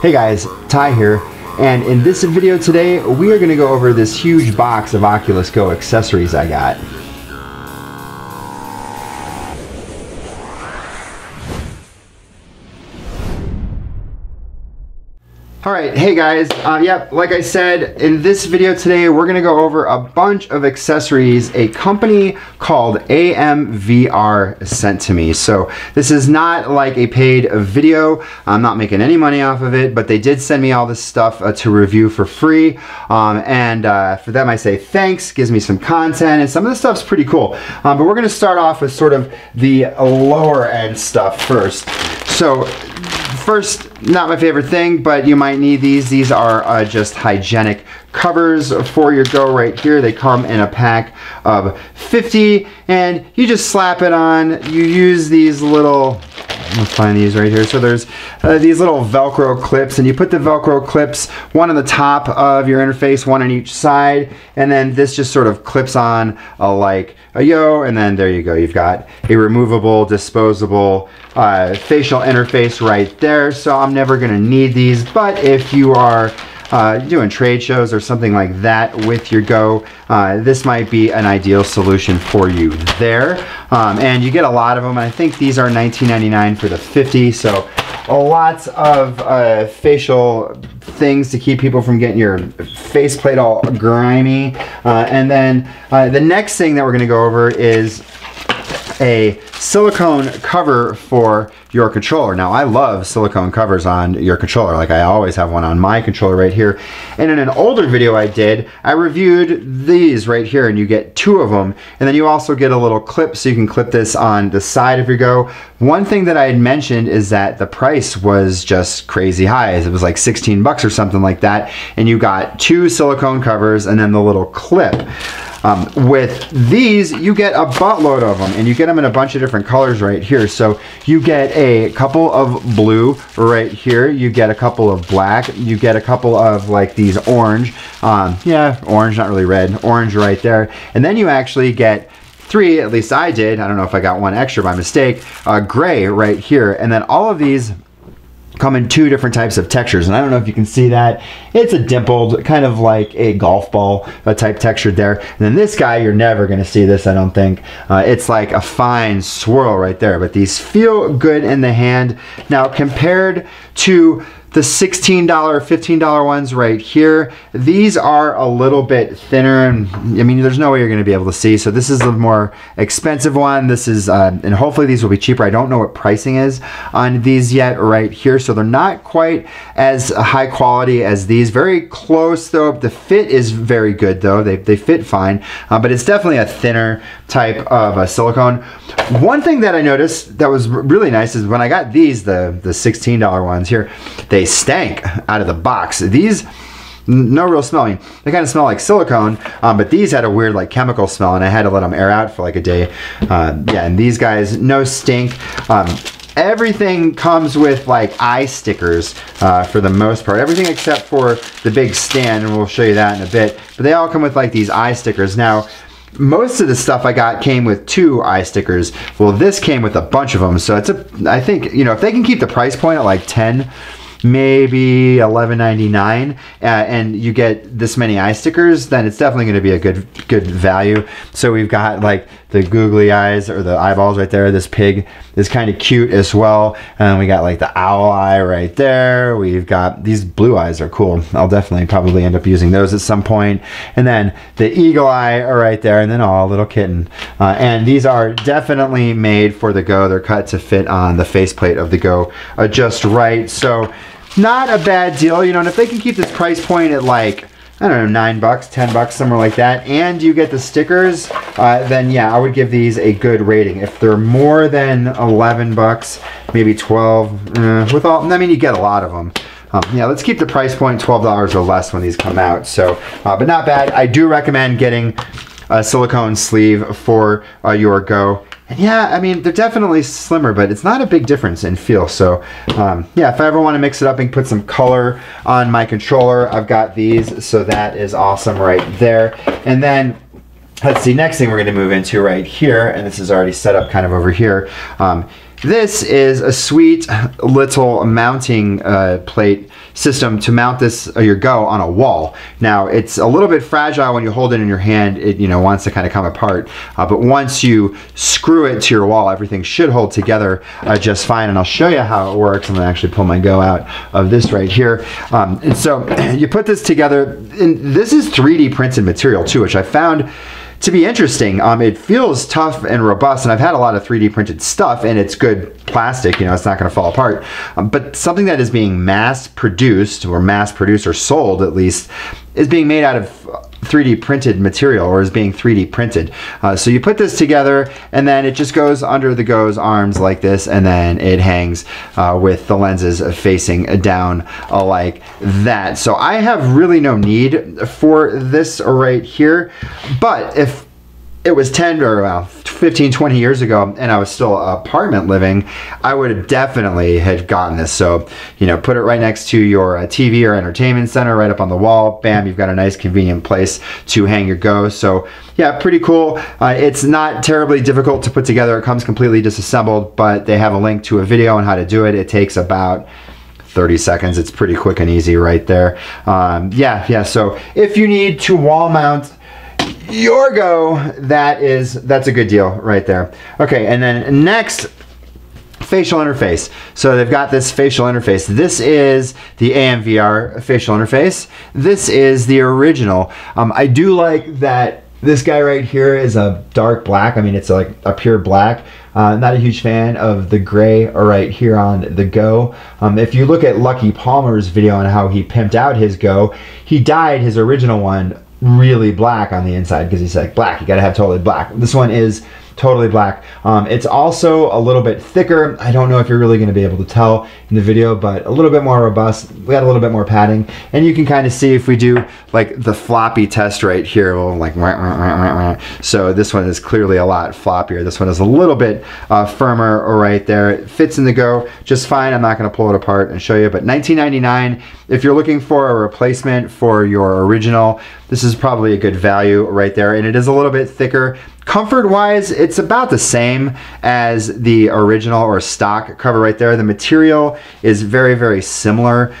Hey guys, Ty here, and in this video today we are going to go over this huge box of Oculus Go accessories I got. Alright, hey guys, like I said, in this video today we're going to go over a bunch of accessories a company called AMVR sent to me. So this is not like a paid video, I'm not making any money off of it, but they did send me all this stuff to review for free, and for them I say thanks, gives me some content, and some of the stuff's pretty cool. But we're going to start off with sort of the lower end stuff first. So first, not my favorite thing, but you might need these. These are just hygienic covers for your Go right here. They come in a pack of 50 and you just slap it on. You use these little, let's find these right here. So there's these little Velcro clips, and you put the Velcro clips, one on the top of your interface, one on each side, and then this just sort of clips on like a yo, and then there you go. You've got a removable, disposable facial interface right there. So I'm never going to need these, but if you are doing trade shows or something like that with your Go, this might be an ideal solution for you there. And you get a lot of them. I think these are $19.99 for the 50, so lots of facial things to keep people from getting your faceplate all grimy. And then the next thing that we're going to go over is a silicone cover for your controller. Now I love silicone covers on your controller, like I always have one on my controller right here. And in an older video I did, I reviewed these right here, and you get 2 of them, and then you also get a little clip so you can clip this on the side of your Go. One thing that I had mentioned is that the price was just crazy high. It was like 16 bucks or something like that, and you got 2 silicone covers and then the little clip. With these, you get a buttload of them, and you get them in a bunch of different colors right here. So you get a couple of blue right here, you get a couple of black, you get a couple of like these orange, orange, not really red, orange right there, and then you actually get 3, at least I did, I don't know if I got 1 extra by mistake, gray right here, and then all of these come in 2 different types of textures, and I don't know if you can see that. It's a dimpled, kind of like a golf ball type texture there. And then this guy, you're never going to see this, I don't think. It's like a fine swirl right there, but these feel good in the hand. Now, compared to the $16, $15 ones right here, these are a little bit thinner, and I mean, there's no way you're going to be able to see. So this is the more expensive one. This is, and hopefully these will be cheaper. I don't know what pricing is on these yet right here. So they're not quite as high quality as these. Very close though. The fit is very good though. They fit fine, but it's definitely a thinner type of silicone. One thing that I noticed that was really nice is when I got these, the $16 ones here, they stank out of the box. These, no real smell. I mean, they kind of smell like silicone, but these had a weird like chemical smell, and I had to let them air out for like a day. And these guys, no stink. Everything comes with like eye stickers for the most part. Everything except for the big stand, and we'll show you that in a bit. But they all come with like these eye stickers. Now, most of the stuff I got came with 2 eye stickers. Well, this came with a bunch of them. So it's I think, you know, if they can keep the price point at like 10, maybe $11.99, and you get this many eye stickers, then it's definitely going to be a good value. So we've got like the googly eyes, or the eyeballs right there. This pig is kind of cute as well, and we got like the owl eye right there. We've got these blue eyes are cool. I'll definitely probably end up using those at some point. And then the eagle eye are right there, and then a little kitten. And these are definitely made for the Go. They're cut to fit on the faceplate of the Go just right. So not a bad deal, you know. And if they can keep this price point at like, I don't know, $9, $10, somewhere like that, and you get the stickers, then yeah, I would give these a good rating. If they're more than 11 bucks, maybe 12, with all, I mean, you get a lot of them. Yeah, let's keep the price point $12 or less when these come out. So, but not bad. I do recommend getting a silicone sleeve for your Go. And yeah, I mean, they're definitely slimmer, but it's not a big difference in feel. So yeah, if I ever want to mix it up and put some color on my controller, I've got these. So that is awesome right there. And then let's see, next thing we're going to move into right here, and this is already set up kind of over here, this is a sweet little mounting plate system to mount this your Go on a wall. Now it's a little bit fragile when you hold it in your hand. It wants to kind of come apart, but once you screw it to your wall, everything should hold together just fine. And I'll show you how it works. I'm gonna actually pull my Go out of this right here. And so you put this together, and this is 3D printed material too, which I found to be interesting. It feels tough and robust, and I've had a lot of 3D printed stuff, and it's good plastic, it's not gonna fall apart. But something that is being mass produced or sold at least, is being made out of 3D printed material, or is being 3D printed. So you put this together, and then it just goes under the Go's arms like this, and then it hangs with the lenses facing down like that. So I have really no need for this right here, but if it was 10 or 15, 20 years ago and I was still apartment living, I would have definitely have gotten this. So, put it right next to your TV or entertainment center, right up on the wall. Bam, you've got a nice convenient place to hang your Go. So yeah, pretty cool. It's not terribly difficult to put together. It comes completely disassembled, but they have a link to a video on how to do it. It takes about 30 seconds. It's pretty quick and easy right there. Yeah, so if you need to wall mount your Go, that's a good deal right there. Okay, and then next, facial interface. So they've got this facial interface. This is the AMVR facial interface. This is the original. I do like that this guy right here is a dark black. I mean, it's like a pure black. Not a huge fan of the gray right here on the Go. If you look at Lucky Palmer's video on how he pimped out his Go, he dyed his original one really black on the inside, because he's like, black, you gotta have totally black. This one is totally black. It's also a little bit thicker. I don't know if you're really going to be able to tell in the video, but a little bit more robust. We got a little bit more padding, and you can kind of see if we do like the floppy test right here, we'll like so this one is clearly a lot floppier. This one is a little bit firmer right there. It fits in the Go just fine. I'm not going to pull it apart and show you, but $19.99. If you're looking for a replacement for your original, this is probably a good value right there, and it is a little bit thicker. Comfort wise, it's about the same as the original or stock cover right there. The material is very, very similar.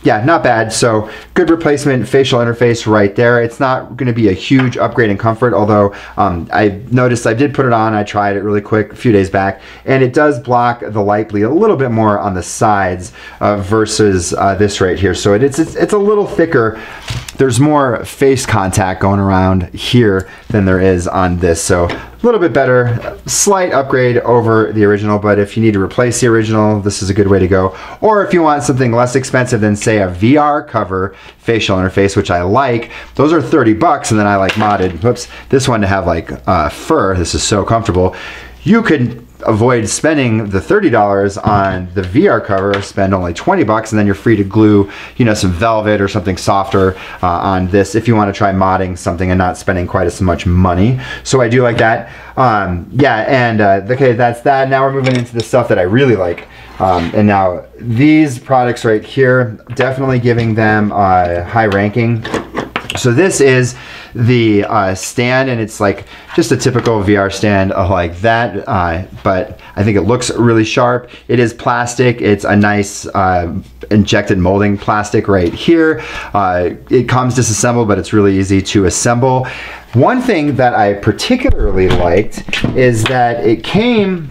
Yeah, not bad. So good replacement facial interface right there. It's not going to be a huge upgrade in comfort, although I noticed I did put it on. I tried it really quick a few days back, and it does block the light bleed a little bit more on the sides versus this right here. So it's a little thicker. There's more face contact going around here than there is on this. So a little bit better, slight upgrade over the original, but if you need to replace the original, this is a good way to go. Or if you want something less expensive than, say, a VR cover facial interface, which I like, those are 30 bucks, and then I like modded, whoops, this one to have like fur. This is so comfortable. You could avoid spending the $30 on the VR cover, spend only 20 bucks, and then you're free to glue, some velvet or something softer on this if you want to try modding something and not spending quite as much money. So I do like that. Yeah, and okay, that's that. Now we're moving into the stuff that I really like. And now these products right here, definitely giving them high ranking. So this is the stand, and it's like just a typical VR stand like that, but I think it looks really sharp. It is plastic. It's a nice injected molding plastic right here. It comes disassembled, but it's really easy to assemble. One thing that I particularly liked is that it came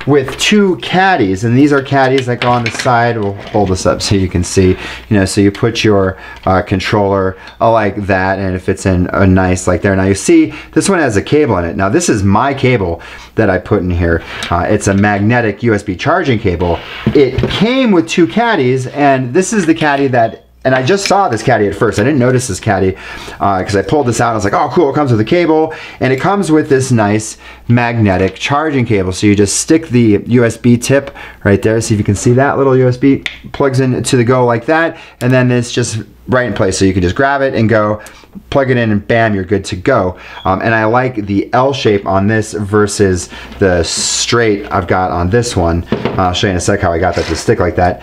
with two caddies, and these are caddies that go on the side. We'll hold this up so you can see, so you put your controller like that, and it fits in nice like there. Now you see this one has a cable in it. Now this is my cable that I put in here. It's a magnetic USB charging cable. It came with two caddies, and this is the caddy that, and I just saw this caddy at first. I didn't notice this caddy because I pulled this out. I was like, oh cool, it comes with a cable, and it comes with this nice magnetic charging cable. So you just stick the USB tip right there. See if you can see that little USB plugs into the Go like that, and then it's just right in place. So you can just grab it and go, plug it in, and bam, you're good to go. And I like the L shape on this versus the straight I've got on this one. I'll show you in a sec how I got that to stick like that.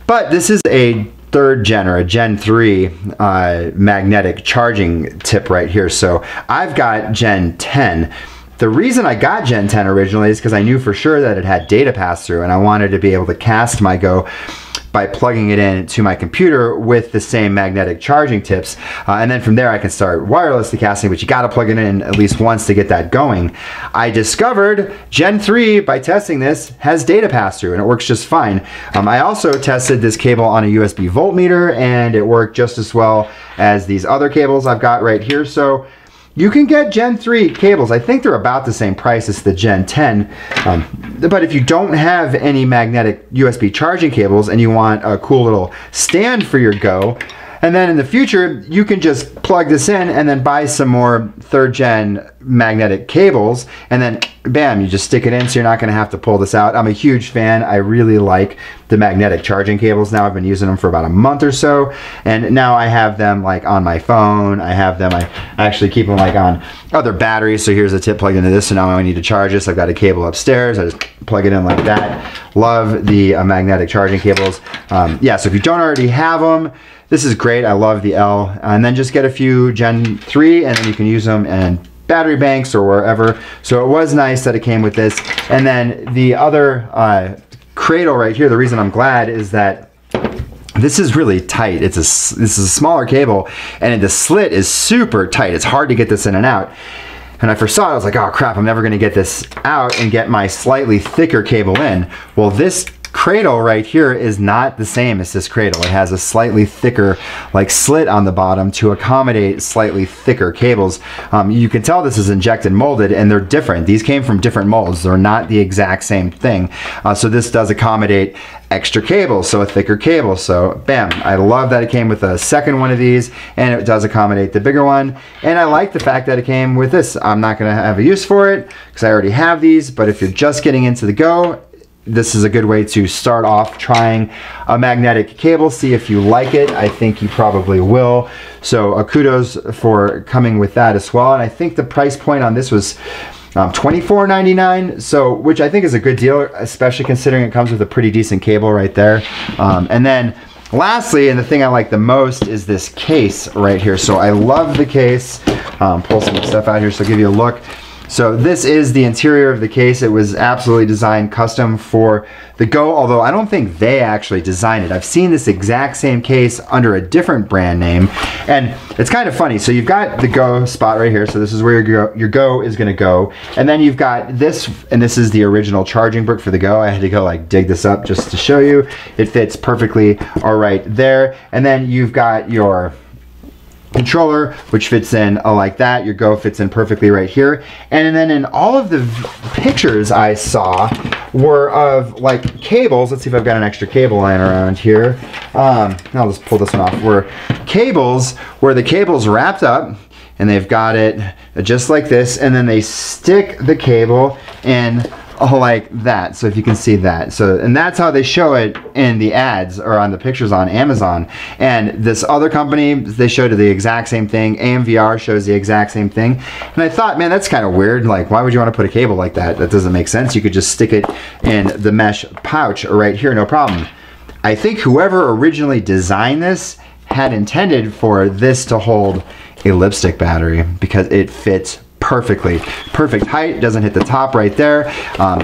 But this is a third gen or a Gen 3 magnetic charging tip right here. So I've got Gen 10. The reason I got Gen 10 originally is because I knew for sure that it had data pass-through, and I wanted to be able to cast my Go by plugging it in to my computer with the same magnetic charging tips. And then from there I can start wirelessly casting, but you gotta plug it in at least once to get that going. I discovered Gen 3, by testing this, has data pass-through and it works just fine. I also tested this cable on a USB voltmeter and it worked just as well as these other cables I've got right here. So you can get Gen 3 cables. I think they're about the same price as the Gen 10. But if you don't have any magnetic USB charging cables and you want a cool little stand for your Go, and then in the future, you can just plug this in and then buy some more 3rd gen magnetic cables, and then bam, you just stick it in so you're not gonna have to pull this out. I'm a huge fan. I really like the magnetic charging cables now. I've been using them for about a month or so, and now I have them like on my phone. I actually keep them like on other batteries. So here's a tip plugged into this, so now I need to charge this. I've got a cable upstairs. I just plug it in like that. Love the magnetic charging cables. Yeah, so if you don't already have them, this is great. I love the L. And then just get a few Gen 3 and then you can use them in battery banks or wherever. So it was nice that it came with this. And then the other cradle right here, the reason I'm glad is that this is really tight. This is a smaller cable and the slit is super tight. It's hard to get this in and out. And I first saw it, I was like, oh crap, I'm never gonna get this out and get my slightly thicker cable in. Well, this cradle right here is not the same as this cradle. It has a slightly thicker like slit on the bottom to accommodate slightly thicker cables. You can tell this is injected molded and they're different. These came from different molds. They're not the exact same thing. So this does accommodate extra cables, so a thicker cable. So bam, I love that it came with a second one of these and it does accommodate the bigger one. And I like the fact that it came with this. I'm not gonna have a use for it because I already have these, but if you're just getting into the Go, this is a good way to start off trying a magnetic cable, see if you like it. I think you probably will. So kudos for coming with that as well. And I think the price point on this was $24.99, so which I think is a good deal, especially considering it comes with a pretty decent cable right there. And then lastly, and the thing I like the most, is this case right here. So I love the case. Pull some stuff out here so I'll give you a look. So this is the interior of the case. It was absolutely designed custom for the Go, although I don't think they actually designed it. I've seen this exact same case under a different brand name, and it's kind of funny. So you've got the Go spot right here, so this is where your Go is gonna go, and then you've got this, and this is the original charging brick for the Go. I had to go like dig this up just to show you. It fits perfectly all right there, and then you've got your controller, which fits in like that. Your Go fits in perfectly right here. And then in all of the pictures I saw were of like cables. Let's see if I've got an extra cable laying around here. I'll just pull this one off. Where the cable's wrapped up and they've got it just like this, and then they stick the cable in like that. So if you can see that, so, and that's how they show it in the ads or on the pictures on Amazon. And this other company, they showed the exact same thing. AMVR shows the exact same thing. And I thought, man, that's kind of weird. Like, why would you want to put a cable like that? That doesn't make sense. You could just stick it in the mesh pouch right here, no problem. I think whoever originally designed this had intended for this to hold a lipstick battery because it fits perfectly. Perfect height, doesn't hit the top right there.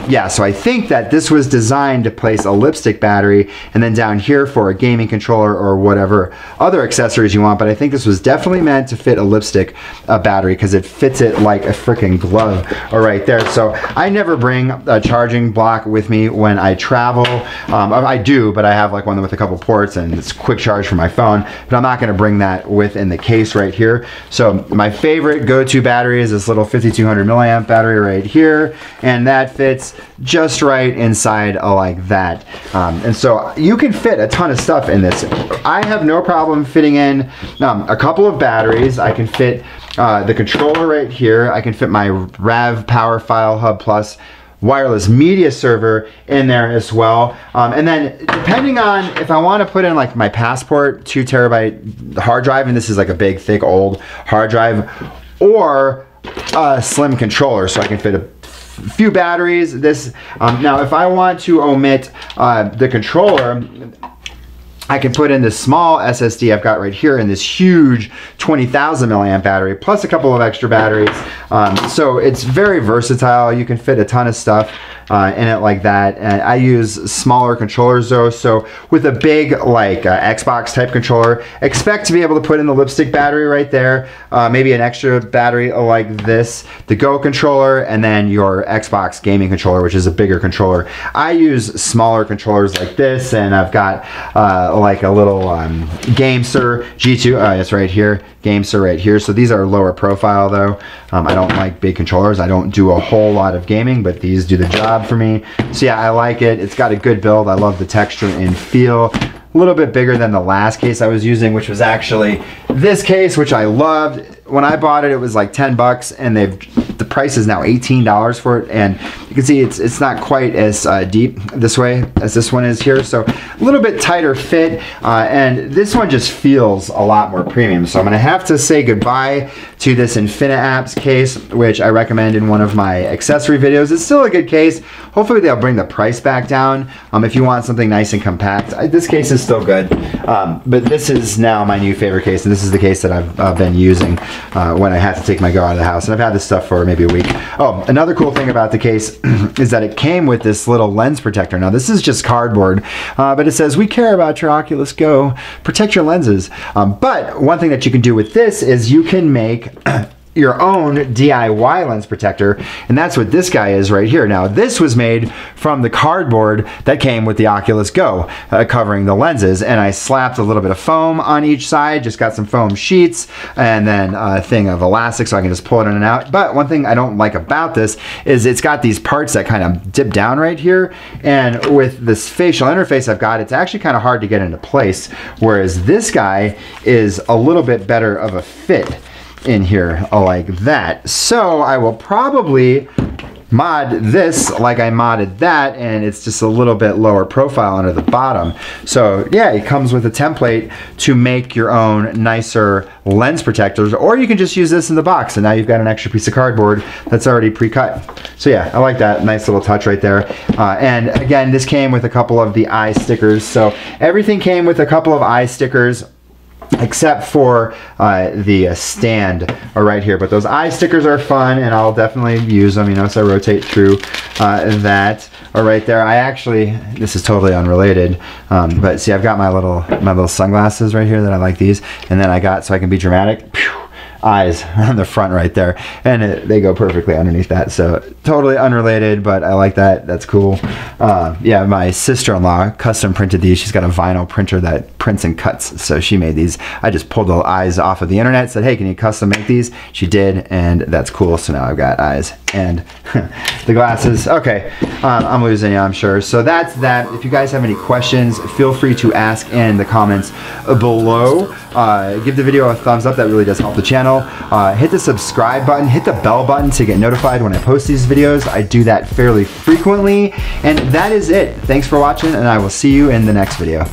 Yeah, so I think that this was designed to place a lipstick battery and then down here for a gaming controller or whatever other accessories you want, but I think this was definitely meant to fit a lipstick battery because it fits it like a freaking glove right there. So I never bring a charging block with me when I travel. I do, but I have like one with a couple ports and it's quick charge for my phone, but I'm not gonna bring that within the case right here. So my favorite go-to battery is this little 5200 milliamp battery right here, and that fits just right inside like that. And so you can fit a ton of stuff in this. I have no problem fitting in a couple of batteries. I can fit the controller right here. I can fit my RAV Power File Hub Plus wireless media server in there as well. And then depending on if I want to put in like my passport 2 terabyte hard drive, and this is like a big thick old hard drive, or a slim controller, so I can fit a few batteries. This now if I want to omit the controller, I can put in this small SSD I've got right here in this huge 20,000 milliamp battery, plus a couple of extra batteries. So it's very versatile. You can fit a ton of stuff in it like that. And I use smaller controllers though. So with a big like Xbox type controller, expect to be able to put in the lipstick battery right there, maybe an extra battery like this, the Go controller, and then your Xbox gaming controller, which is a bigger controller. I use smaller controllers like this, and I've got like a little GameSir G2, it's right here, GameSir right here. So these are lower profile though. I don't like big controllers. I don't do a whole lot of gaming, but these do the job for me. So yeah, I like it. It's got a good build. I love the texture and feel. A little bit bigger than the last case I was using, which was actually this case, which I loved. When I bought it, it was like 10 bucks, and the price is now $18 for it. And you can see it's not quite as deep this way as this one is here. So a little bit tighter fit, and this one just feels a lot more premium. So I'm gonna have to say goodbye to this Infinitapps case, which I recommend in one of my accessory videos. It's still a good case. Hopefully they'll bring the price back down if you want something nice and compact. This case is still good, but this is now my new favorite case, and this is the case that I've been using when I have to take my Go out of the house, and I've had this stuff for maybe a week. Oh, another cool thing about the case is that it came with this little lens protector. Now this is just cardboard, but it says, "We care about your Oculus Go, protect your lenses." But one thing that you can do with this is you can make your own DIY lens protector, and that's what this guy is right here. Now this was made from the cardboard that came with the Oculus Go, covering the lenses, and I slapped a little bit of foam on each side, just got some foam sheets, and then a thing of elastic so I can just pull it in and out. But one thing I don't like about this is it's got these parts that kind of dip down right here, and with this facial interface I've got, it's actually kind of hard to get into place, whereas this guy is a little bit better of a fit in here like that. So I will probably mod this like I modded that, and it's just a little bit lower profile under the bottom. So yeah, it comes with a template to make your own nicer lens protectors, or you can just use this in the box, and now you've got an extra piece of cardboard that's already pre-cut. So yeah, I like that. Nice little touch right there. And again, this came with a couple of the eye stickers. So everything came with a couple of eye stickers, except for the stand right here. But those eye stickers are fun, and I'll definitely use them. You know, so I rotate through that right there. I actually, this is totally unrelated, but see, I've got my little sunglasses right here that I like these, and then I got, so I can be dramatic, eyes on the front right there, and they go perfectly underneath that. So totally unrelated, but I like that. That's cool. Yeah, my sister-in-law custom printed these. She's got a vinyl printer that prints and cuts, so she made these. I just pulled the eyes off of the internet, said, hey, can you custom make these? She did, and that's cool. So now I've got eyes and the glasses. Okay, I'm losing you, I'm sure. So that's that. If you guys have any questions, feel free to ask in the comments below. Give the video a thumbs up. That really does help the channel. Hit the subscribe button, hit the bell button to get notified when I post these videos. I do that fairly frequently. And that is it. Thanks for watching, and I will see you in the next video.